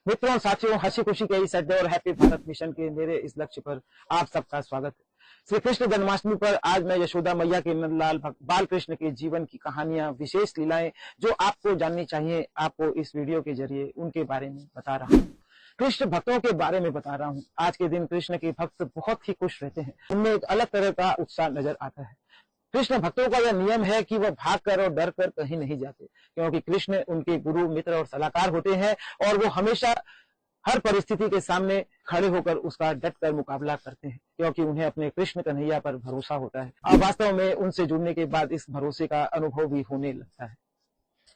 मित्रों साथियों, हंसी खुशी के इस अड्डे और हैप्पी भारत मिशन के मेरे इस लक्ष्य पर आप सबका स्वागत है। श्री कृष्ण जन्माष्टमी पर आज मैं यशोदा मैया के नंदलाल बाल कृष्ण के जीवन की कहानियां, विशेष लीलाएं जो आपको जाननी चाहिए, आपको इस वीडियो के जरिए उनके बारे में बता रहा हूँ। कृष्ण भक्तों के बारे में बता रहा हूँ। आज के दिन कृष्ण के भक्त बहुत ही खुश रहते हैं। उनमें एक अलग तरह का उत्साह नजर आता है। कृष्ण भक्तों का यह नियम है कि वह भागकर और डरकर कहीं नहीं जाते, क्योंकि कृष्ण उनके गुरु, मित्र और सलाहकार होते हैं और वो हमेशा हर परिस्थिति के सामने खड़े होकर उसका डटकर मुकाबला करते हैं, क्योंकि उन्हें अपने कृष्ण कन्हैया पर भरोसा होता है। और वास्तव में उनसे जुड़ने के बाद इस भरोसे का अनुभव भी होने लगता है।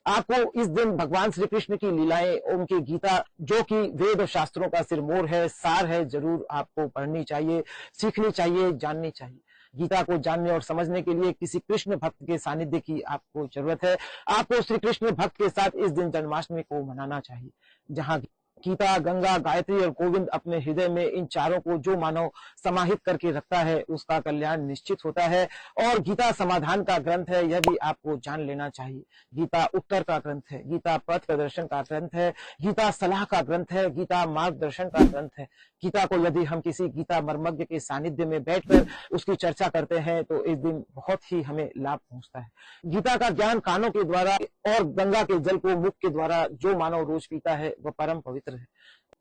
आपको इस दिन भगवान श्री कृष्ण की लीलाएं, उनकी गीता जो कि वेद और शास्त्रों का सिरमौर है, सार है, जरूर आपको पढ़नी चाहिए, सीखनी चाहिए, जाननी चाहिए। गीता को जानने और समझने के लिए किसी कृष्ण भक्त के सानिध्य की आपको जरूरत है। आपको श्री कृष्ण भक्त के साथ इस दिन जन्माष्टमी को मनाना चाहिए। जहां गीता, गंगा, गायत्री और गोविंद अपने हृदय में इन चारों को जो मानव समाहित करके रखता है, उसका कल्याण निश्चित होता है। और गीता समाधान का ग्रंथ है, यह भी आपको जान लेना चाहिए। गीता उत्तर का ग्रंथ है, गीता पथ प्रदर्शन का ग्रंथ है, गीता सलाह का ग्रंथ है, गीता मार्गदर्शन का ग्रंथ है। गीता को यदि हम किसी गीता मर्मज्ञ के सानिध्य में बैठकर उसकी चर्चा करते हैं तो इस दिन बहुत ही हमें लाभ पहुंचता है। गीता का ज्ञान कानों के द्वारा और गंगा के जल को मुख के द्वारा जो मानव रोज पीता है वह परम पवित्र है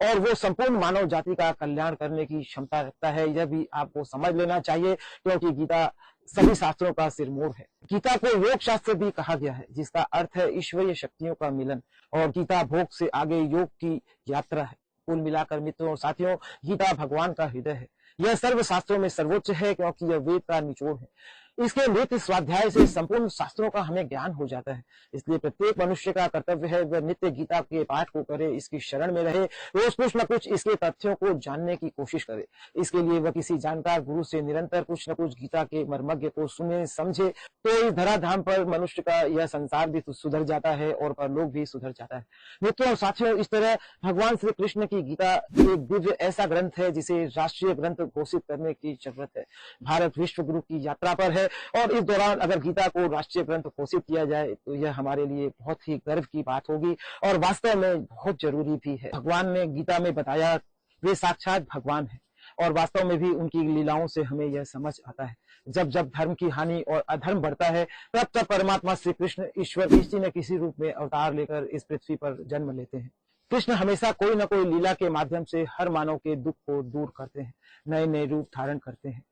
और वो संपूर्ण मानव जाति का कल्याण करने की क्षमता रखता है। यह भी आपको समझ लेना चाहिए, क्योंकि गीता सभी शास्त्रों का सिरमौर है। गीता को योग शास्त्र भी कहा गया है, जिसका अर्थ है ईश्वरीय शक्तियों का मिलन। और गीता भोग से आगे योग की यात्रा है। कुल मिलाकर मित्रों और साथियों, गीता भगवान का हृदय है। यह सर्व शास्त्रों में सर्वोच्च है, क्योंकि यह वेद का निचोड़ है। इसके नित्य स्वाध्याय से संपूर्ण शास्त्रों का हमें ज्ञान हो जाता है। इसलिए प्रत्येक मनुष्य का कर्तव्य है वह नित्य गीता के पाठ को करे, इसकी शरण में रहे, रोज कुछ न कुछ इसके तथ्यों को जानने की कोशिश करे। इसके लिए वह किसी जानकार गुरु से निरंतर कुछ न कुछ गीता के मर्मज्ञ को सुने, समझे, तो इस धराधाम पर मनुष्य का यह संसार भी सुधर जाता है और परलोक भी सुधर जाता है। मित्रों और साथियों, इस तरह भगवान श्री कृष्ण की गीता एक दिव्य ऐसा ग्रंथ है जिसे राष्ट्रीय ग्रंथ घोषित करने की जरूरत है। भारत विश्व गुरु की यात्रा पर है और इस दौरान अगर गीता को राष्ट्रीय ग्रंथ घोषित किया जाए तो यह हमारे लिए बहुत ही गर्व की बात होगी और वास्तव में बहुत जरूरी भी है। भगवान ने गीता में बताया वे साक्षात भगवान है और वास्तव में भी उनकी लीलाओं से हमें यह समझ आता है। जब जब धर्म की हानि और अधर्म बढ़ता है, तब तब परमात्मा श्री कृष्ण ईश्वर किसी न किसी रूप में अवतार लेकर इस पृथ्वी पर जन्म लेते हैं। कृष्ण हमेशा कोई न कोई लीला के माध्यम से हर मानव के दुख को दूर करते हैं, नए नए रूप धारण करते हैं।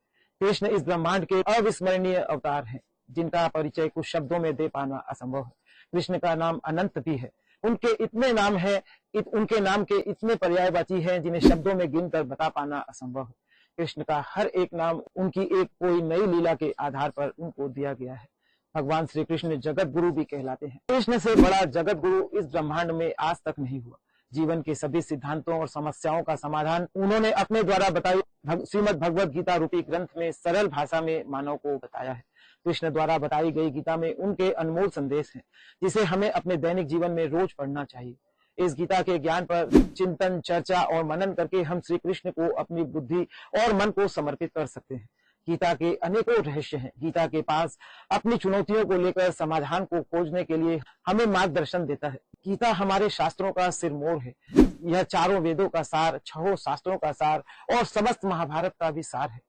कृष्ण इस ब्रह्मांड के अविस्मरणीय अवतार हैं, जिनका परिचय कुछ शब्दों में दे पाना असंभव है। कृष्ण का नाम अनंत भी है। उनके इतने नाम हैं, उनके नाम के इतने पर्यायवाची हैं जिन्हें शब्दों में गिनकर बता पाना असंभव है। कृष्ण का हर एक नाम उनकी एक कोई नई लीला के आधार पर उनको दिया गया है। भगवान श्री कृष्ण जगत गुरु भी कहलाते हैं। कृष्ण से बड़ा जगत गुरु इस ब्रह्मांड में आज तक नहीं हुआ। जीवन के सभी सिद्धांतों और समस्याओं का समाधान उन्होंने अपने द्वारा बताई श्रीमद् भगवद गीता रूपी ग्रंथ में सरल भाषा में मानव को बताया है। कृष्ण द्वारा बताई गई गीता में उनके अनमोल संदेश हैं, जिसे हमें अपने दैनिक जीवन में रोज पढ़ना चाहिए। इस गीता के ज्ञान पर चिंतन, चर्चा और मनन करके हम श्री कृष्ण को अपनी बुद्धि और मन को समर्पित कर सकते हैं। गीता के अनेकों रहस्य हैं। गीता के पास अपनी चुनौतियों को लेकर समाधान को खोजने के लिए हमें मार्गदर्शन देता है। गीता हमारे शास्त्रों का सिरमौर है। यह चारों वेदों का सार, छहों शास्त्रों का सार और समस्त महाभारत का भी सार है।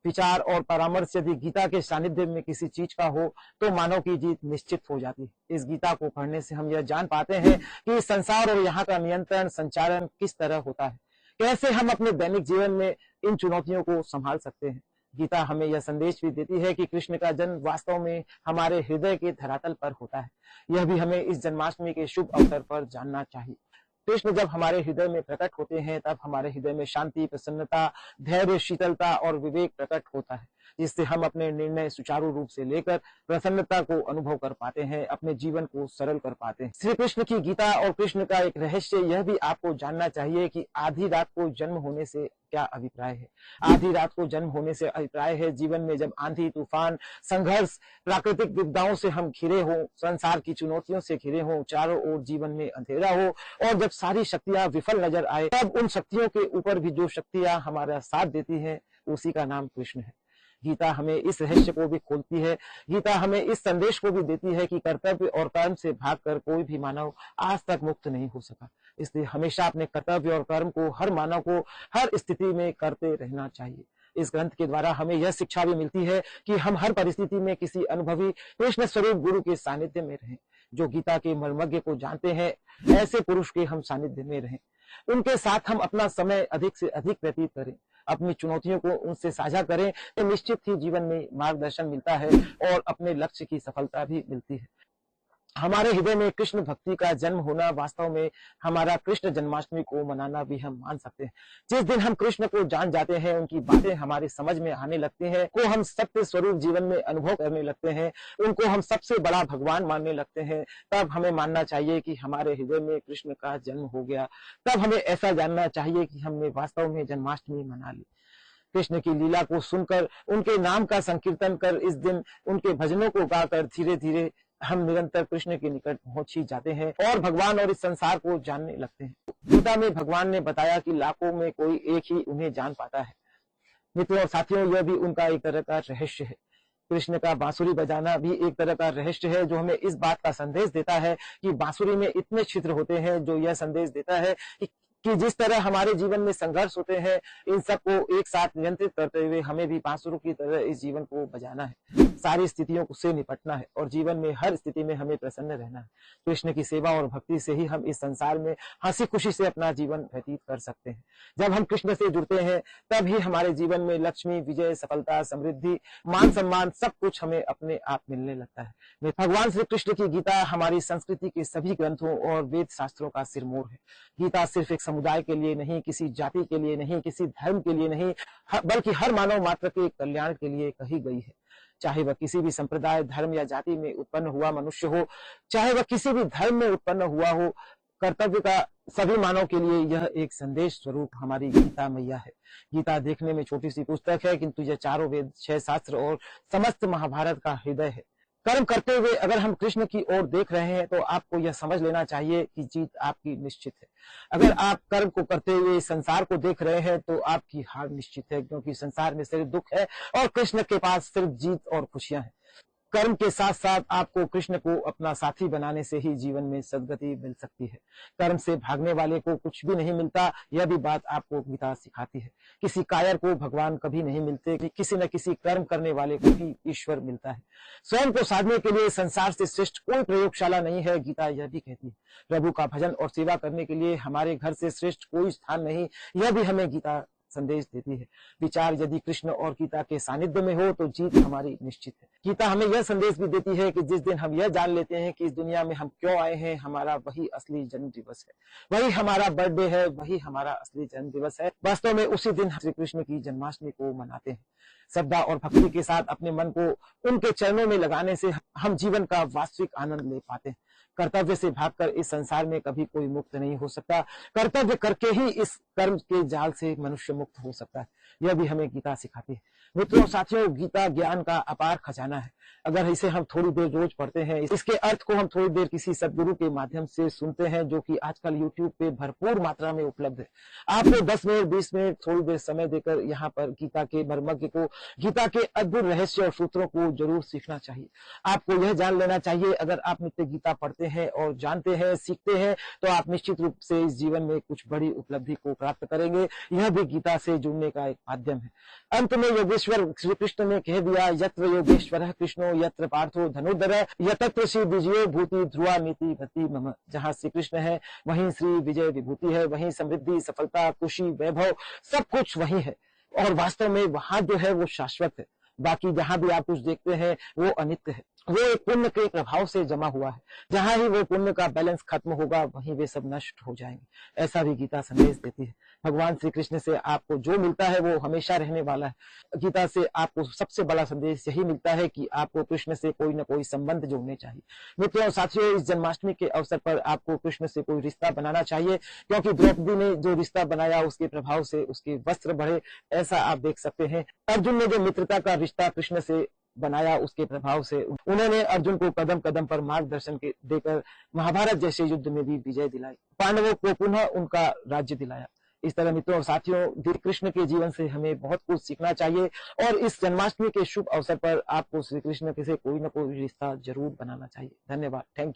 विचार और परामर्श यदि गीता के सानिध्य में किसी चीज का हो तो मानव की जीत निश्चित हो जाती है। इस गीता को पढ़ने से हम यह जान पाते हैं कि संसार और यहाँ का नियंत्रण, संचालन किस तरह होता है, कैसे हम अपने दैनिक जीवन में इन चुनौतियों को संभाल सकते हैं। गीता हमें यह संदेश भी देती है कि कृष्ण का जन्म वास्तव में हमारे हृदय के धरातल पर होता है। यह भी हमें इस जन्माष्टमी के शुभ अवसर पर जानना चाहिए। कृष्ण जब हमारे हृदय में प्रकट होते हैं, तब हमारे हृदय में शांति, प्रसन्नता, धैर्य, शीतलता और विवेक प्रकट होता है, जिससे हम अपने निर्णय सुचारू रूप से लेकर प्रसन्नता को अनुभव कर पाते हैं, अपने जीवन को सरल कर पाते हैं। श्री कृष्ण की गीता और कृष्ण का एक रहस्य यह भी आपको जानना चाहिए कि आधी रात को जन्म होने से क्या अभिप्राय है। आधी रात को जन्म होने से अभिप्राय है जीवन में जब आंधी, तूफान, संघर्ष, प्राकृतिक विपदाओं से हम घिरे हों, संसार की चुनौतियों से घिरे हों, चारों ओर जीवन में अंधेरा हो और जब सारी शक्तियां विफल नजर आए, तब उन शक्तियों के ऊपर भी जो शक्तियां हमारा साथ देती हैं, उसी का नाम कृष्ण है। गीता हमें इस रहस्य को भी खोलती है। गीता हमें इस संदेश को भी देती है कि कर्तव्य और कर्म से भागकर कोई भी मानव आज तक मुक्त नहीं हो सका। इसलिए हमेशा अपने कर्तव्य और कर्म को हर मानव को हर स्थिति में करते रहना चाहिए। इस ग्रंथ के द्वारा हमें यह शिक्षा भी मिलती है कि हम हर परिस्थिति में किसी अनुभवी कृष्ण स्वरूप गुरु के सानिध्य में रहें, जो गीता के मर्मज्ञ को जानते हैं। ऐसे पुरुष के हम सानिध्य में रहें, उनके साथ हम अपना समय अधिक से अधिक व्यतीत करें, अपनी चुनौतियों को उनसे साझा करें, तो निश्चित ही जीवन में मार्गदर्शन मिलता है और अपने लक्ष्य की सफलता भी मिलती है। हमारे हृदय में कृष्ण भक्ति का जन्म होना वास्तव में हमारा कृष्ण जन्माष्टमी को मनाना भी हम मान सकते हैं। जिस दिन हम कृष्ण को जान जाते हैं, उनकी बातें हमारे समझ में आने लगती हैं, को हम सत्य स्वरूप जीवन में अनुभव करने लगते हैं, उनको हम सबसे बड़ा भगवान मानने लगते हैं, तब हमें मानना चाहिए कि हमारे हृदय में कृष्ण का जन्म हो गया। तब हमें ऐसा जानना चाहिए कि हमने वास्तव में जन्माष्टमी मना ली। कृष्ण की लीला को सुनकर, उनके नाम का संकीर्तन कर, इस दिन उनके भजनों को गाकर धीरे धीरे हम निरंतर कृष्ण के निकट पहुंच ही जाते हैं और भगवान और इस संसार को जानने लगते हैं। गीता में भगवान ने बताया कि लाखों में कोई एक ही उन्हें जान पाता है। मित्रों और साथियों, यह भी उनका एक तरह का रहस्य है। कृष्ण का बांसुरी बजाना भी एक तरह का रहस्य है, जो हमें इस बात का संदेश देता है कि बांसुरी में इतने छिद्र होते हैं, जो यह संदेश देता है कि जिस तरह हमारे जीवन में संघर्ष होते हैं, इन सबको एक साथ नियंत्रित करते हुए हमें भी बांसुरी की तरह इस जीवन को बजाना है, सारी स्थितियों से निपटना है और जीवन में हर स्थिति में हमें प्रसन्न रहना है। कृष्ण की सेवा और भक्ति से ही हम इस संसार में हंसी खुशी से अपना जीवन व्यतीत कर सकते हैं। जब हम कृष्ण से जुड़ते हैं, तब ही हमारे जीवन में लक्ष्मी, विजय, सफलता, समृद्धि, मान सम्मान सब कुछ हमें अपने आप मिलने लगता है। भगवान श्री कृष्ण की गीता हमारी संस्कृति के सभी ग्रंथों और वेद शास्त्रों का सिरमौर है। गीता सिर्फ एक समुदाय के लिए नहीं, किसी जाति के लिए नहीं, किसी धर्म के लिए नहीं, बल्कि हर मानव मात्र के कल्याण के लिए कही गई है। चाहे वह किसी भी संप्रदाय, धर्म या जाति में उत्पन्न हुआ मनुष्य हो, चाहे वह किसी भी धर्म में उत्पन्न हुआ हो, कर्तव्य का सभी मानव के लिए यह एक संदेश स्वरूप हमारी गीता मैया है। गीता देखने में छोटी सी पुस्तक है, किंतु यह चारों वेद, 6 शास्त्र और समस्त महाभारत का हृदय है। कर्म करते हुए अगर हम कृष्ण की ओर देख रहे हैं, तो आपको यह समझ लेना चाहिए कि जीत आपकी निश्चित है। अगर आप कर्म को करते हुए संसार को देख रहे हैं, तो आपकी हार निश्चित है, क्योंकि संसार में सिर्फ दुख है और कृष्ण के पास सिर्फ जीत और खुशियां हैं। कर्म के साथ साथ आपको कृष्ण को अपना साथी बनाने से ही जीवन में सद्गति मिल सकती है। कर्म से भागने वाले को कुछ भी नहीं मिलता, यह भी बात आपको गीता सिखाती है। किसी कायर को भगवान कभी नहीं मिलते, किसी न किसी कर्म करने वाले को ही ईश्वर मिलता है। स्वयं को साधने के लिए संसार से श्रेष्ठ कोई प्रयोगशाला नहीं है, गीता यह भी कहती है। प्रभु का भजन और सेवा करने के लिए हमारे घर से श्रेष्ठ कोई स्थान नहीं, यह भी हमें गीता संदेश देती है। विचार यदि कृष्ण और गीता के सानिध्य में हो, तो जीत हमारी निश्चित है। गीता हमें यह संदेश भी देती है कि जिस दिन हम यह जान लेते हैं कि इस दुनिया में हम क्यों आए हैं, हमारा वही असली जन्म दिवस है, वही हमारा बर्थडे है, वही हमारा असली जन्म दिवस है। वास्तव में उसी दिन श्री कृष्ण की जन्माष्टमी को मनाते हैं। श्रद्धा और भक्ति के साथ अपने मन को उनके चरणों में लगाने से हम जीवन का वास्तविक आनंद ले पाते हैं। कर्तव्य से भागकर इस संसार में कभी कोई मुक्त नहीं हो सकता। कर्तव्य करके ही इस कर्म के जाल से मनुष्य मुक्त हो सकता है। यह भी हमें गीता सिखाती है। मित्रों साथियों, गीता ज्ञान का अपार खजाना है। अगर इसे हम थोड़ी देर रोज पढ़ते हैं, इसके अर्थ को हम थोड़ी देर किसी सदगुरु के माध्यम से सुनते हैं, जो कि आजकल यूट्यूब पे भरपूर मात्रा में उपलब्ध है। आपको 10 मिनट 20 मिनट थोड़ी देर समय देकर यहाँ पर गीता के मर्मज्ञ को, गीता के अद्भुत रहस्य और सूत्रों को जरूर सीखना चाहिए। आपको यह जान लेना चाहिए, अगर आप नित्य गीता पढ़ते हैं और जानते हैं, सीखते हैं, तो आप निश्चित रूप से इस जीवन में कुछ बड़ी उपलब्धि को प्राप्त करेंगे। यह भी गीता से जुड़ने का एक माध्यम है। अंत में योगेश्वर श्री कृष्ण ने कह दिया, यत्र योगेश्वर कृष्णो यत्र पार्थो धनुर्धर यतत्र श्री विजयो भूति ध्रुवा नीति भति मम। जहाँ श्री कृष्ण है, वहीं श्री विजय विभूति है, वहीं समृद्धि, सफलता, खुशी, वैभव सब कुछ वही है। और वास्तव में वहां जो है वो शाश्वत है। बाकी जहां भी आप कुछ देखते हैं वो अनित्य है, वो एक पुण्य के प्रभाव से जमा हुआ है। जहां ही वो पुण्य का बैलेंस खत्म होगा, वहीं वे सब नष्ट हो जाएंगे। ऐसा भी गीता संदेश देती है। भगवान श्री कृष्ण से आपको जो मिलता है वो हमेशा रहने वाला है। गीता से आपको सबसे बड़ा संदेश यही मिलता है कि आपको कृष्ण से कोई न कोई संबंध जोड़ने चाहिए। मित्रों और साथियों, इस जन्माष्टमी के अवसर पर आपको कृष्ण से कोई रिश्ता बनाना चाहिए, क्योंकि द्रौपदी ने जो रिश्ता बनाया उसके प्रभाव से उसके वस्त्र बढ़े, ऐसा आप देख सकते हैं। अर्जुन ने जो मित्रता का रिश्ता कृष्ण से बनाया, उसके प्रभाव से उन्होंने अर्जुन को कदम कदम पर मार्गदर्शन देकर महाभारत जैसे युद्ध में भी विजय दिलाई, पांडवों को पुनः उनका राज्य दिलाया। इस तरह मित्रों और साथियों, कृष्ण के जीवन से हमें बहुत कुछ सीखना चाहिए और इस जन्माष्टमी के शुभ अवसर पर आपको श्री कृष्ण से कोई न कोई रिश्ता जरूर बनाना चाहिए। धन्यवाद। Thank you.